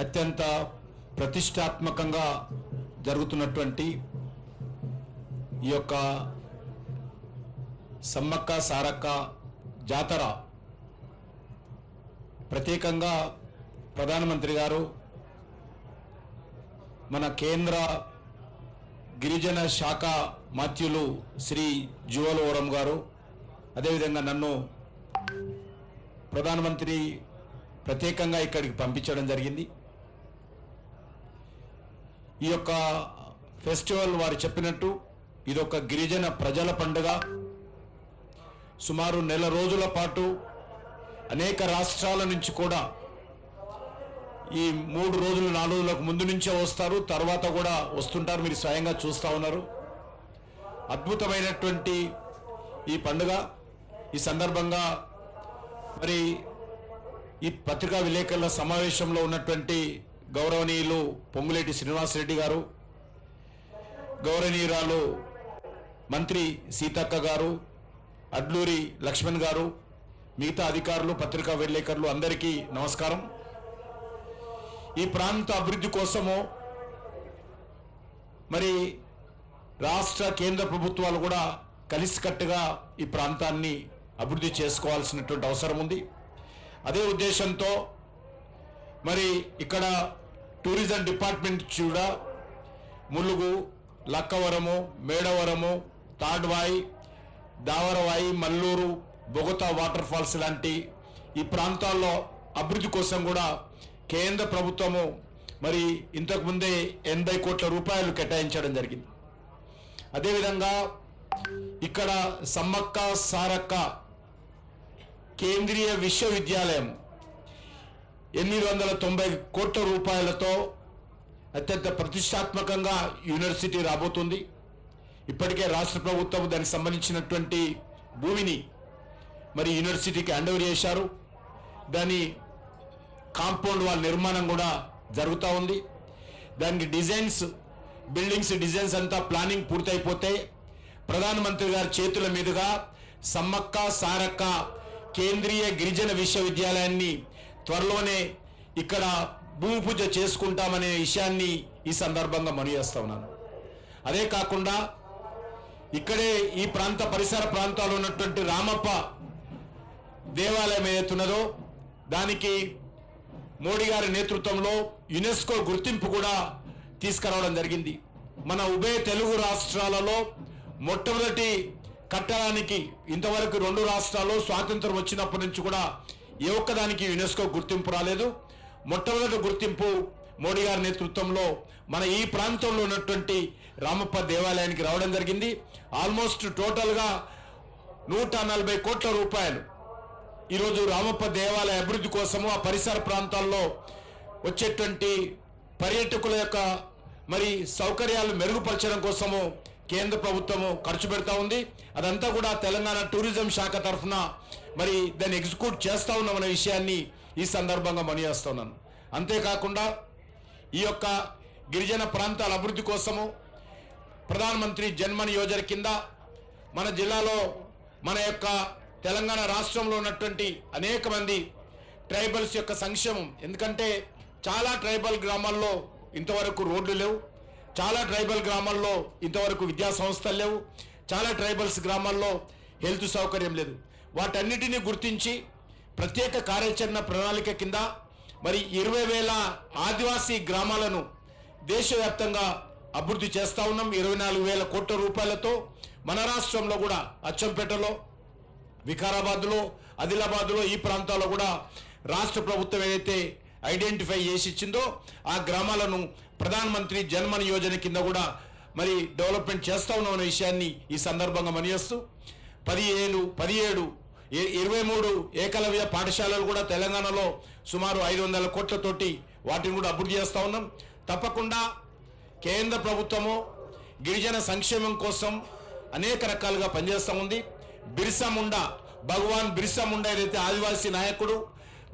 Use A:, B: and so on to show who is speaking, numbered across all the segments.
A: అత్యంత ప్రతిష్టాత్మకంగా జరుగుతున్నటువంటి ఈ యొక్క సమ్మక్క సారక్క జాతర ప్రత్యేకంగా ప్రధానమంత్రి గారు మన కేంద్ర గిరిజన శాఖ మాత్యులు శ్రీ జువల్ ఓరం గారు అదేవిధంగా నన్ను ప్రధానమంత్రి ప్రత్యేకంగా ఇక్కడికి పంపించడం జరిగింది. ఈ యొక్క ఫెస్టివల్ వారు చెప్పినట్టు ఇదొక గిరిజన ప్రజల పండుగ. సుమారు నెల రోజుల పాటు అనేక రాష్ట్రాల నుంచి కూడా ఈ 3 రోజులు 4 రోజులకు ముందు నుంచే వస్తారు, తర్వాత కూడా వస్తుంటారు. మీరు స్వయంగా చూస్తూ ఉన్నారు. అద్భుతమైనటువంటి ఈ పండుగ. ఈ సందర్భంగా మరి ఈ పత్రికా విలేకరుల సమావేశంలో ఉన్నటువంటి గౌరవనీయులు పొంగులేటి శ్రీనివాసరెడ్డి గారు, గౌరవనీయురాలు మంత్రి సీతక్క గారు, అడ్లూరి లక్ష్మణ్ గారు, మిగతా అధికారులు, పత్రికా విలేకరులు అందరికీ నమస్కారం. ఈ ప్రాంత అభివృద్ధి కోసము మరి రాష్ట్ర కేంద్ర ప్రభుత్వాలు కూడా కలిసికట్టుగా ఈ ప్రాంతాన్ని అభివృద్ధి చేసుకోవాల్సినటువంటి అవసరం ఉంది. అదే ఉద్దేశంతో మరి ఇక్కడ టూరిజం డిపార్ట్మెంట్ కూడా ములుగు, లక్కవరము, మేడవరము, తాడ్వాయి, దావరవాయి, మల్లూరు, బొగతా వాటర్ ఫాల్స్ లాంటి ఈ ప్రాంతాల్లో అభివృద్ధి కోసం కూడా కేంద్ర ప్రభుత్వము మరి ఇంతకుముందే 80 కోట్ల రూపాయలు కేటాయించడం జరిగింది. అదేవిధంగా ఇక్కడ సమ్మక్క సారక్క కేంద్రీయ విశ్వవిద్యాలయం 890 కోట్ల రూపాయలతో అత్యంత ప్రతిష్టాత్మకంగా యూనివర్సిటీ రాబోతుంది. ఇప్పటికే రాష్ట్ర ప్రభుత్వం దానికి సంబంధించినటువంటి భూమిని మరి యూనివర్సిటీకి హ్యాండ్ ఓవర్ చేశారు. దాని కాంపౌండ్ వాల్ నిర్మాణం కూడా జరుగుతూ ఉంది. దానికి బిల్డింగ్స్ డిజైన్స్ అంతా ప్లానింగ్ పూర్తయిపోతే ప్రధానమంత్రి గారి చేతుల మీదుగా సమ్మక్క సారక్క కేంద్రీయ గిరిజన విశ్వవిద్యాలయాన్ని త్వరలోనే ఇక్కడ భూమి పూజ చేసుకుంటామనే విషయాన్ని ఈ సందర్భంగా మనవి చేస్తా ఉన్నాను. అదే కాకుండా ఇక్కడే ఈ పరిసర ప్రాంతాల్లో ఉన్నటువంటి రామప్ప దేవాలయం ఏదైతున్నదో దానికి మోడీ గారి నేతృత్వంలో యునెస్కో గుర్తింపు కూడా తీసుకురావడం జరిగింది. మన ఉభయ తెలుగు రాష్ట్రాలలో మొట్టమొదటి కట్టడానికి ఇంతవరకు 2 రాష్ట్రాల్లో స్వాతంత్రం వచ్చినప్పటి నుంచి కూడా ఏ ఒక్కదానికి యునెస్కో గుర్తింపు రాలేదు. మొట్టమొదటి గుర్తింపు మోడీ గారి నేతృత్వంలో మన ఈ ప్రాంతంలో ఉన్నటువంటి రామప్ప దేవాలయానికి రావడం జరిగింది. ఆల్మోస్ట్ టోటల్గా 140 కోట్ల రూపాయలు ఈరోజు రామప్ప దేవాలయ అభివృద్ధి కోసము ఆ పరిసర ప్రాంతాల్లో వచ్చేటువంటి పర్యాటకుల యొక్క మరి సౌకర్యాలు మెరుగుపరచడం కోసము కేంద్ర ప్రభుత్వము ఖర్చు పెడతా ఉంది. అదంతా కూడా తెలంగాణ టూరిజం శాఖ తరఫున మరి దాన్ని ఎగ్జిక్యూట్ చేస్తూ ఉన్నామనే విషయాన్ని ఈ సందర్భంగా మనవి చేస్తున్నాను. అంతేకాకుండా ఈ యొక్క గిరిజన ప్రాంతాల అభివృద్ధి కోసము ప్రధానమంత్రి జన్మన్ యోజన కింద మన జిల్లాలో మన యొక్క తెలంగాణ రాష్ట్రంలో ఉన్నటువంటి అనేక మంది ట్రైబల్స్ యొక్క సంక్షేమం, ఎందుకంటే చాలా ట్రైబల్ గ్రామాల్లో ఇంతవరకు రోడ్లు లేవు, చాలా ట్రైబల్ గ్రామాల్లో ఇంతవరకు విద్యా సంస్థలు లేవు, చాలా ట్రైబల్స్ గ్రామాల్లో హెల్త్ సౌకర్యం లేదు. వాటన్నిటినీ గుర్తించి ప్రత్యేక కార్యాచరణ ప్రణాళిక కింద మరి 20,000 ఆదివాసీ గ్రామాలను దేశవ్యాప్తంగా అభివృద్ధి చేస్తూ ఉన్నాం. 24,000 కోట్ల రూపాయలతో మన రాష్ట్రంలో కూడా అచ్చంపేటలో, వికారాబాద్లో, ఆదిలాబాద్లో ఈ ప్రాంతాల్లో కూడా రాష్ట్ర ప్రభుత్వం ఏదైతే ఐడెంటిఫై చేసి ఇచ్చిందో ఆ గ్రామాలను ప్రధానమంత్రి జన్మన్ యోజన కింద కూడా మరి డెవలప్మెంట్ చేస్తూ ఉన్నాం అనే విషయాన్ని ఈ సందర్భంగా మనయేస్తూ 17 23 ఏకలవ్య పాఠశాలలు కూడా తెలంగాణలో సుమారు 500 కోట్లతోటి వాటిని కూడా అభివృద్ధి చేస్తూ ఉన్నాం. తప్పకుండా కేంద్ర ప్రభుత్వము గిరిజన సంక్షేమం కోసం అనేక రకాలుగా పనిచేస్తూ ఉంది. భగవాన్ బిర్సా ముండా ఏదైతే ఆదివాసీ నాయకుడు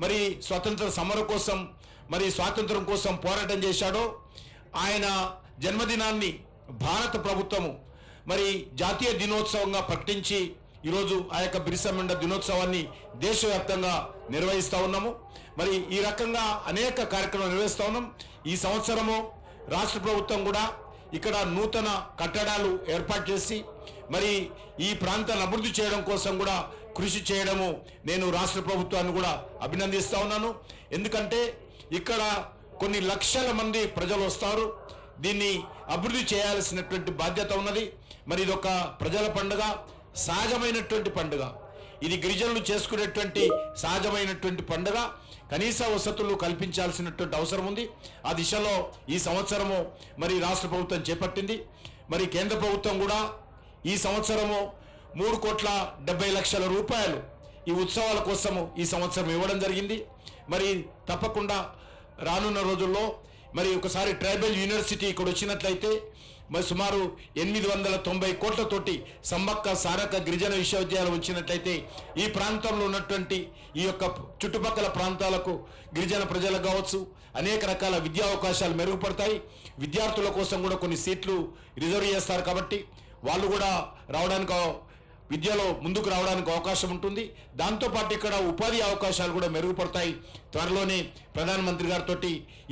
A: మరి స్వాతంత్ర సమరం కోసం మరి స్వాతంత్రం కోసం పోరాటం చేశాడో ఆయన జన్మదినాన్ని భారత ప్రభుత్వము మరి జాతీయ దినోత్సవంగా ప్రకటించి ఈరోజు ఆ యొక్క బిర్సా ముండా దినోత్సవాన్ని దేశవ్యాప్తంగా నిర్వహిస్తూ ఉన్నాము. మరి ఈ రకంగా అనేక కార్యక్రమాలు నిర్వహిస్తూ ఉన్నాం. ఈ సంవత్సరము రాష్ట్ర ప్రభుత్వం కూడా ఇక్కడ నూతన కట్టడాలు ఏర్పాటు చేసి మరి ఈ ప్రాంతాన్ని అభివృద్ధి చేయడం కోసం కూడా కృషి చేయడము నేను రాష్ట్ర ప్రభుత్వాన్ని కూడా అభినందిస్తూ ఉన్నాను. ఎందుకంటే ఇక్కడ కొన్ని లక్షల మంది ప్రజలు వస్తారు. దీన్ని అభివృద్ధి చేయాల్సినటువంటి బాధ్యత ఉన్నది. మరి ఇదొక ప్రజల పండుగ, సహజమైనటువంటి పండుగ. ఇది గిరిజనులు చేసుకునేటువంటి సహజమైనటువంటి పండుగ. కనీస వసతులు కల్పించాల్సినటువంటి అవసరం ఉంది. ఆ దిశలో ఈ సంవత్సరము మరి రాష్ట్ర ప్రభుత్వం చేపట్టింది. మరి కేంద్ర ప్రభుత్వం కూడా ఈ సంవత్సరము 3,70,00,000 రూపాయలు ఈ ఉత్సవాల కోసము ఈ సంవత్సరం ఇవ్వడం జరిగింది. మరి తప్పకుండా రానున్న రోజుల్లో మరి ఒకసారి ట్రైబల్ యూనివర్సిటీ ఇక్కడ వచ్చినట్లయితే మరి సుమారు 890 కోట్లతోటి సమ్మక్క సారక్క గిరిజన విశ్వవిద్యాలయం వచ్చినట్లయితే ఈ ప్రాంతంలో ఉన్నటువంటి ఈ యొక్క చుట్టుపక్కల ప్రాంతాలకు గిరిజన ప్రజలకు కావచ్చు అనేక రకాల విద్యా అవకాశాలు మెరుగుపడతాయి. విద్యార్థుల కోసం కూడా కొన్ని సీట్లు రిజర్వ్ చేస్తారు కాబట్టి వాళ్ళు కూడా రావడానికి విద్యలో ముందుకు రావడానికి అవకాశం ఉంటుంది. దాంతోపాటు ఇక్కడ ఉపాధి అవకాశాలు కూడా మెరుగుపడతాయి. త్వరలోనే ప్రధానమంత్రి గారితో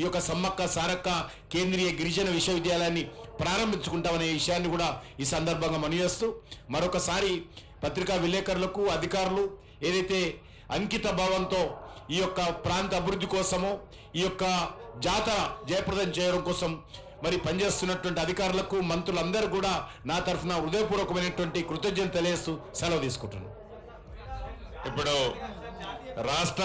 A: ఈ యొక్క సమ్మక్క సారక్క కేంద్రీయ గిరిజన విశ్వవిద్యాలయాన్ని ప్రారంభించుకుంటామనే విషయాన్ని కూడా ఈ సందర్భంగా మనవిస్తూ మరొకసారి పత్రికా విలేకరులకు అధికారులు ఏదైతే అంకిత భావంతో ఈ యొక్క ప్రాంత అభివృద్ధి కోసమో ఈ యొక్క జాతర జయప్రదం చేయడం కోసం మరి పనిచేస్తున్నటువంటి అధికారులకు మంత్రులందరూ కూడా నా తరఫున హృదయపూర్వకమైనటువంటి కృతజ్ఞతలు తెలియజేస్తూ సెలవు తీసుకుంటున్నాను.
B: ఇప్పుడు రాష్ట్ర